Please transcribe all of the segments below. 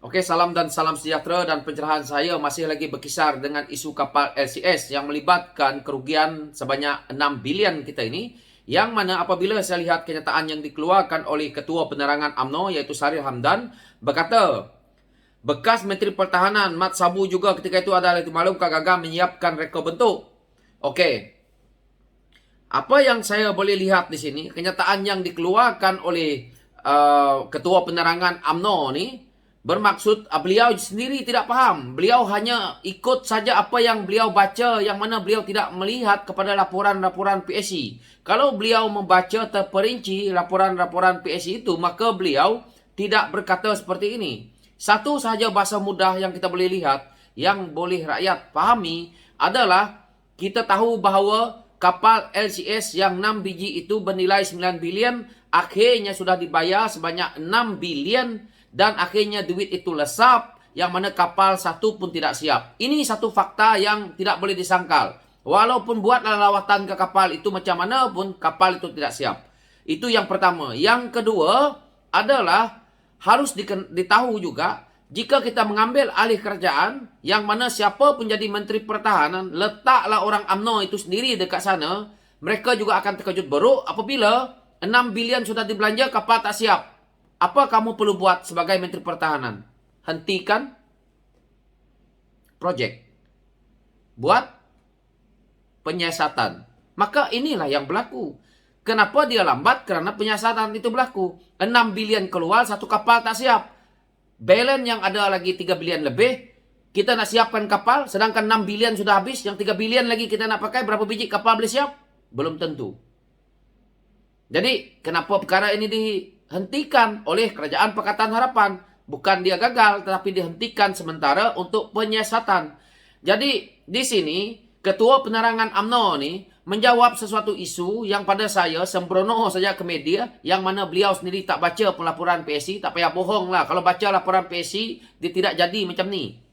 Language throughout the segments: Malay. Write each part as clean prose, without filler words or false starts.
Oke, salam dan salam sejahtera dan pencerahan saya masih lagi berkisar dengan isu kapal LCS yang melibatkan kerugian sebanyak 6 bilion kita ini, yang mana apabila saya lihat kenyataan yang dikeluarkan oleh Ketua Penerangan UMNO iaitu Syaril Hamdan berkata bekas Menteri Pertahanan Mat Sabu juga ketika itu adalah dimaklumkan gagal menyiapkan reka bentuk. Okey. Apa yang saya boleh lihat di sini, kenyataan yang dikeluarkan oleh Ketua Penerangan UMNO ni bermaksud beliau sendiri tidak faham. Beliau hanya ikut saja apa yang beliau baca, yang mana beliau tidak melihat kepada laporan-laporan PSC. Kalau beliau membaca terperinci laporan-laporan PSC itu, maka beliau tidak berkata seperti ini. Satu sahaja bahasa mudah yang kita boleh lihat, yang boleh rakyat fahami adalah kita tahu bahawa kapal LCS yang 6 biji itu bernilai 9 bilion, akhirnya sudah dibayar sebanyak 6 bilion dan akhirnya duit itu lesap, yang mana kapal satu pun tidak siap. Ini satu fakta yang tidak boleh disangkal. Walaupun buatlah lawatan ke kapal itu macam mana pun, kapal itu tidak siap. Itu yang pertama. Yang kedua adalah harus ditahu juga, jika kita mengambil alih kerajaan, yang mana siapa pun jadi Menteri Pertahanan, letaklah orang UMNO itu sendiri dekat sana, mereka juga akan terkejut beruk apabila 6 bilion sudah dibelanja, kapal tak siap. Apa kamu perlu buat sebagai Menteri Pertahanan? Hentikan projek. Buat penyiasatan. Maka inilah yang berlaku. Kenapa dia lambat? Kerana penyiasatan itu berlaku. 6 bilion keluar, satu kapal tak siap. Balance yang ada lagi 3 bilion lebih, kita nak siapkan kapal, sedangkan 6 bilion sudah habis, yang 3 bilion lagi kita nak pakai, berapa biji kapal boleh siap? Belum tentu. Jadi, kenapa perkara ini dihentikan oleh Kerajaan Pakatan Harapan? Bukan dia gagal, tetapi dihentikan sementara untuk penyiasatan. Jadi, di sini, Ketua Penerangan UMNO ni menjawab sesuatu isu yang pada saya sembrono saja ke media, yang mana beliau sendiri tak baca pelaporan PSC. Tak payah bohong lah. Kalau baca laporan PSC, dia tidak jadi macam ni.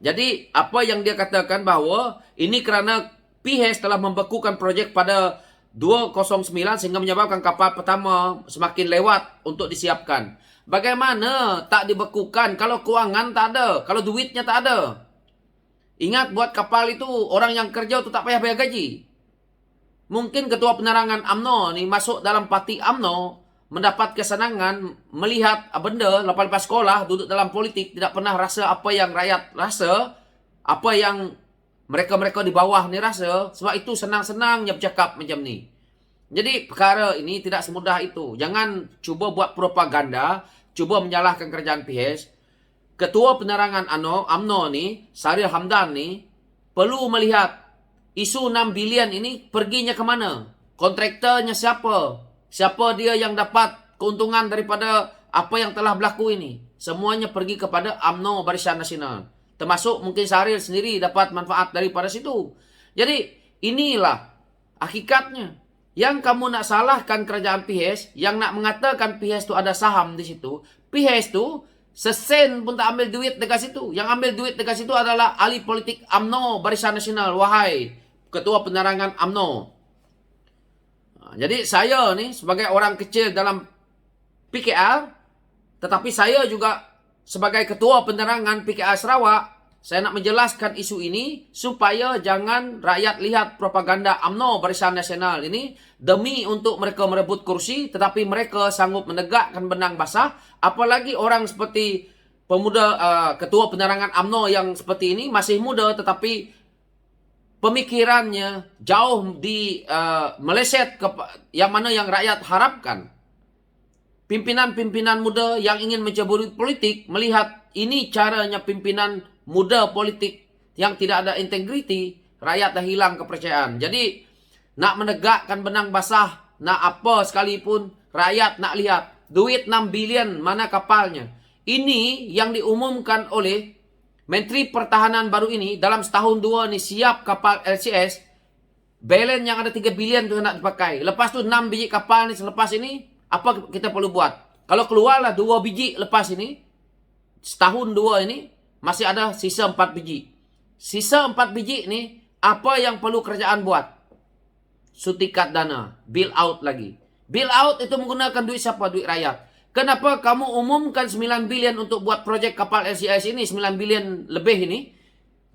Jadi, apa yang dia katakan bahawa ini kerana PHS telah membekukan projek pada 209 sehingga menyebabkan kapal pertama semakin lewat untuk disiapkan. Bagaimana tak dibekukan kalau kewangan tak ada, kalau duitnya tak ada? Ingat, buat kapal itu orang yang kerja tu tak payah bayar gaji. Mungkin Ketua Penerangan UMNO ni masuk dalam parti UMNO, mendapat kesenangan melihat benda lepas-lepas sekolah, duduk dalam politik, tidak pernah rasa apa yang rakyat rasa, apa yang mereka-mereka di bawah ni rasa. Sebab itu senang-senangnya bercakap macam ni. Jadi perkara ini tidak semudah itu. Jangan cuba buat propaganda, cuba menyalahkan kerajaan PHS. Ketua Penerangan UMNO ni, Syaril Hamdan ni, perlu melihat isu 6 bilion ini perginya ke mana? Kontraktornya siapa? Siapa dia yang dapat keuntungan daripada apa yang telah berlaku ini? Semuanya pergi kepada UMNO Barisan Nasional. Termasuk mungkin Syaril sendiri dapat manfaat daripada situ. Jadi inilah hakikatnya. Yang kamu nak salahkan kerajaan PHS, yang nak mengatakan PHS tu ada saham di situ, PHS tu sesen pun tak ambil duit dekat situ. Yang ambil duit dekat situ adalah ahli politik UMNO Barisan Nasional. Wahai Ketua Penerangan UMNO. Jadi saya ni sebagai orang kecil dalam PKR, tetapi saya juga sebagai Ketua Penerangan PKR Sarawak, saya nak menjelaskan isu ini supaya jangan rakyat lihat propaganda UMNO Barisan Nasional ini demi untuk mereka merebut kursi, tetapi mereka sanggup menegakkan benang basah. Apalagi orang seperti Ketua Penerangan UMNO yang seperti ini, masih muda tetapi pemikirannya jauh meleset yang mana yang rakyat harapkan. Pimpinan-pimpinan muda yang ingin menceburi politik melihat ini caranya pimpinan muda politik yang tidak ada integriti, rakyat dah hilang kepercayaan. Jadi nak menegakkan benang basah, nak apa sekalipun, rakyat nak lihat duit 6 bilion mana kapalnya. Ini yang diumumkan oleh Menteri Pertahanan baru ini, dalam setahun dua ni siap kapal LCS, balance yang ada 3 bilion tu nak dipakai. Lepas tu 6 biji kapal ni selepas ini, apa kita perlu buat? Kalau keluarlah 2 biji lepas ini, setahun dua ini, masih ada sisa 4 biji. Sisa 4 biji ni, apa yang perlu kerajaan buat? Sutikat dana, bill out lagi. Bill out itu menggunakan duit siapa? Duit rakyat. Kenapa kamu umumkan 9 bilion untuk buat proyek kapal LCS ini, 9 bilion lebih ini?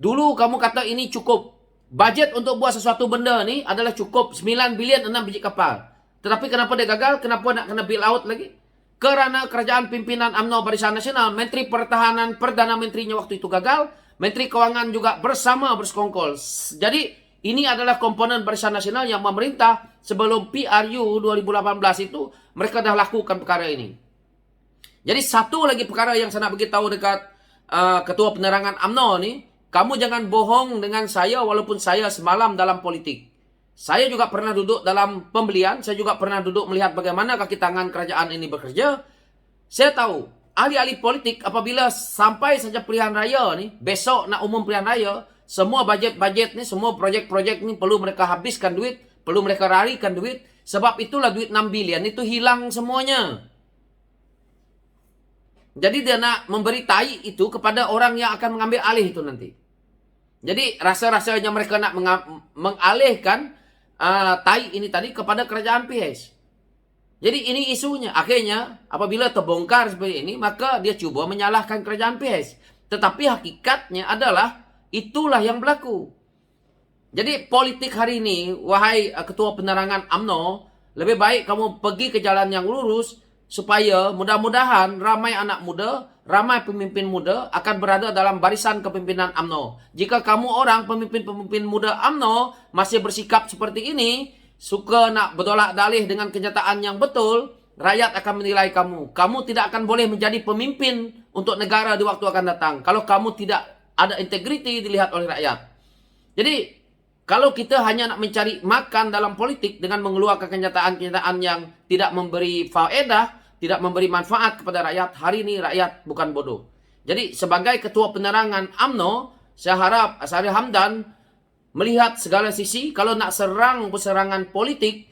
Dulu kamu kata ini cukup. Budget untuk buat sesuatu benda ni adalah cukup 9 bilion 6 biji kapal. Tetapi kenapa dia gagal? Kenapa nak kena bail out lagi? Kerana kerajaan pimpinan UMNO Barisan Nasional, Menteri Pertahanan, Perdana Menterinya waktu itu gagal, Menteri Kewangan juga bersama bersekongkol. Jadi ini adalah komponen Barisan Nasional yang memerintah sebelum PRU 2018 itu mereka dah lakukan perkara ini. Jadi satu lagi perkara yang saya nak beritahu dekat Ketua Penerangan UMNO ni, kamu jangan bohong dengan saya walaupun saya semalam dalam politik. Saya juga pernah duduk dalam pembelian, saya juga pernah duduk melihat bagaimana kaki tangan kerajaan ini bekerja. Saya tahu, ahli-ahli politik apabila sampai saja pilihan raya ni, besok nak umum pilihan raya, semua bajet-bajet ni, semua projek-projek ni perlu mereka habiskan duit, perlu mereka larikan duit. Sebab itulah duit 6 bilion itu hilang semuanya. Jadi dia nak memberi tai itu kepada orang yang akan mengambil alih itu nanti. Jadi rasa-rasanya mereka nak mengalihkan tai ini tadi kepada kerajaan PH. Jadi ini isunya. Akhirnya apabila terbongkar seperti ini, maka dia cuba menyalahkan kerajaan PH. Tetapi hakikatnya adalah itulah yang berlaku. Jadi politik hari ini, wahai Ketua Penerangan UMNO, lebih baik kamu pergi ke jalan yang lurus supaya mudah-mudahan ramai anak muda, ramai pemimpin muda akan berada dalam barisan kepimpinan UMNO. Jika kamu orang pemimpin-pemimpin muda UMNO masih bersikap seperti ini, suka nak berdolak-dalih dengan kenyataan yang betul, rakyat akan menilai kamu. Kamu tidak akan boleh menjadi pemimpin untuk negara di waktu akan datang kalau kamu tidak ada integriti dilihat oleh rakyat. Jadi, kalau kita hanya nak mencari makan dalam politik dengan mengeluarkan kenyataan-kenyataan yang tidak memberi faedah, tidak memberi manfaat kepada rakyat, hari ini rakyat bukan bodoh. Jadi, sebagai Ketua Penerangan UMNO, saya harap Azhari Hamdan melihat segala sisi. Kalau nak serang serangan politik,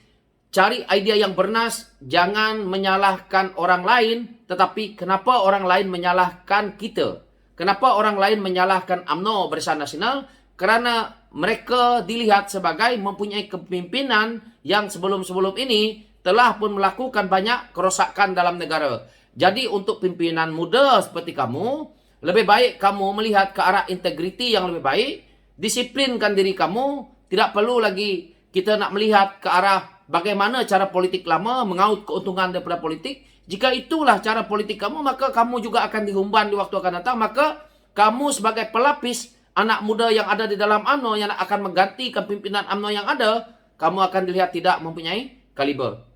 cari idea yang bernas, jangan menyalahkan orang lain, tetapi kenapa orang lain menyalahkan kita? Kenapa orang lain menyalahkan UMNO Barisan Nasional? Karena mereka dilihat sebagai mempunyai kepimpinan yang sebelum-sebelum ini telah pun melakukan banyak kerosakan dalam negara. Jadi untuk pimpinan muda seperti kamu, lebih baik kamu melihat ke arah integriti yang lebih baik, disiplinkan diri kamu, tidak perlu lagi kita nak melihat ke arah bagaimana cara politik lama mengaut keuntungan daripada politik. Jika itulah cara politik kamu, maka kamu juga akan dihumban di waktu akan datang. Maka kamu sebagai pelapis anak muda yang ada di dalam UMNO yang akan menggantikan pimpinan UMNO yang ada, kamu akan dilihat tidak mempunyai kaliber.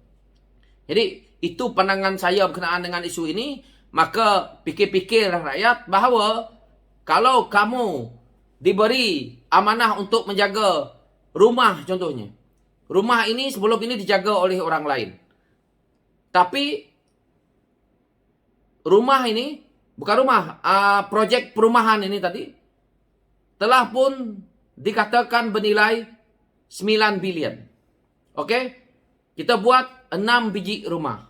Jadi itu pandangan saya berkenaan dengan isu ini. Maka pikir-pikirlah rakyat bahawa kalau kamu diberi amanah untuk menjaga rumah contohnya. Rumah ini sebelum ini dijaga oleh orang lain. Tapi rumah ini, bukan rumah, projek perumahan ini tadi, telah pun dikatakan bernilai 9 bilion. Okey? Kita buat 6 biji rumah.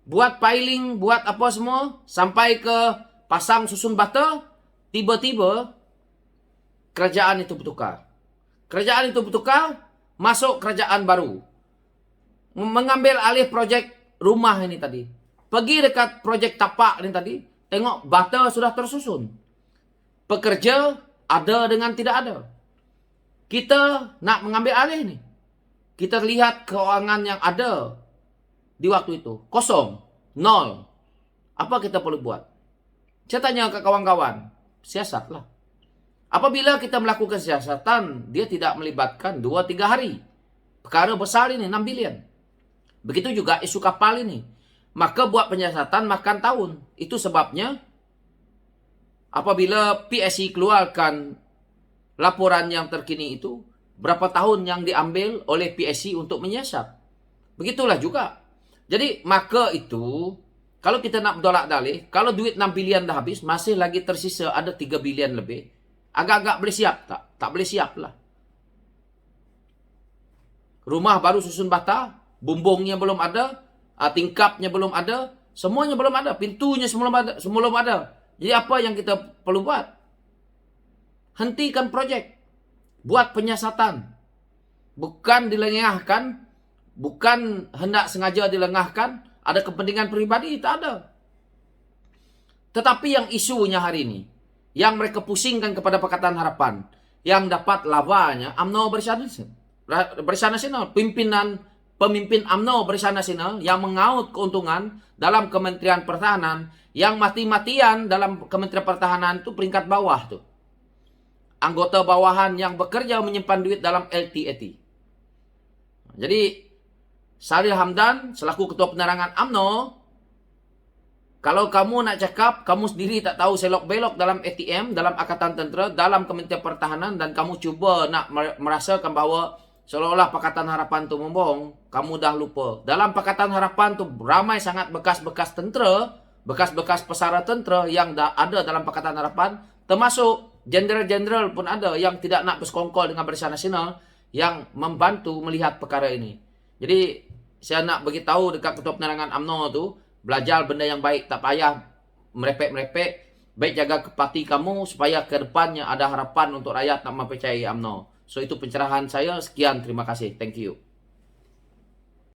Buat piling, buat apa semua, sampai ke pasang susun bata, tiba-tiba kerajaan itu bertukar. Kerajaan itu bertukar, masuk kerajaan baru. Mengambil alih projek rumah ini tadi. Pergi dekat projek tapak ini tadi, tengok bata sudah tersusun. Pekerja ada dengan tidak ada. Kita nak mengambil alih ni. Kita lihat keuangan yang ada di waktu itu. Kosong. Nol. Apa kita perlu buat? Saya tanya ke kawan-kawan. Siasatlah. Apabila kita melakukan siasatan, dia tidak melibatkan 2-3 hari. Perkara besar ini, 6 bilion. Begitu juga isu kapal ini. Maka buat penyiasatan makan tahun. Itu sebabnya apabila PSC keluarkan laporan yang terkini itu, berapa tahun yang diambil oleh PSC untuk menyiasat. Begitulah juga. Jadi maka itu, kalau kita nak berdolak-dalih, kalau duit 6 bilion dah habis, masih lagi tersisa ada 3 bilion lebih. Agak-agak boleh siap tak? Tak boleh siap lah. Rumah baru susun bata, bumbungnya belum ada, tingkapnya belum ada, semuanya belum ada, pintunya semua belum ada. Jadi apa yang kita perlu buat? Hentikan projek. Buat penyiasatan. Bukan dilengahkan, bukan hendak sengaja dilengahkan, ada kepentingan pribadi, tak ada. Tetapi yang isunya hari ini, yang mereka pusingkan kepada Pakatan Harapan, yang dapat labanya UMNO Barisan Nasional, pemimpin UMNO Barisan Nasional yang mengaut keuntungan dalam Kementerian Pertahanan, yang mati-matian dalam Kementerian Pertahanan itu peringkat bawah tuh. Anggota bawahan yang bekerja menyimpan duit dalam LTAT. Jadi Syaril Hamdan selaku Ketua Penerangan UMNO, kalau kamu nak cakap, kamu sendiri tak tahu selok-belok dalam ATM, dalam Angkatan Tentera, dalam Kementerian Pertahanan, dan kamu cuba nak merasakan bahawa seolah-olah Pakatan Harapan tu membohong, kamu dah lupa. Dalam Pakatan Harapan tu ramai sangat bekas-bekas tentera, bekas-bekas pesara tentera yang dah ada dalam Pakatan Harapan, termasuk jenderal-jenderal pun ada yang tidak nak bersekongkol dengan Barisan Nasional yang membantu melihat perkara ini. Jadi, saya nak beritahu dekat Ketua Penerangan UMNO tu, belajar benda yang baik, tak payah merepek-merepek. Baik jaga parti kamu supaya ke depannya ada harapan untuk rakyat nak mempercayai UMNO. So itu pencerahan saya. Sekian, terima kasih. Thank you.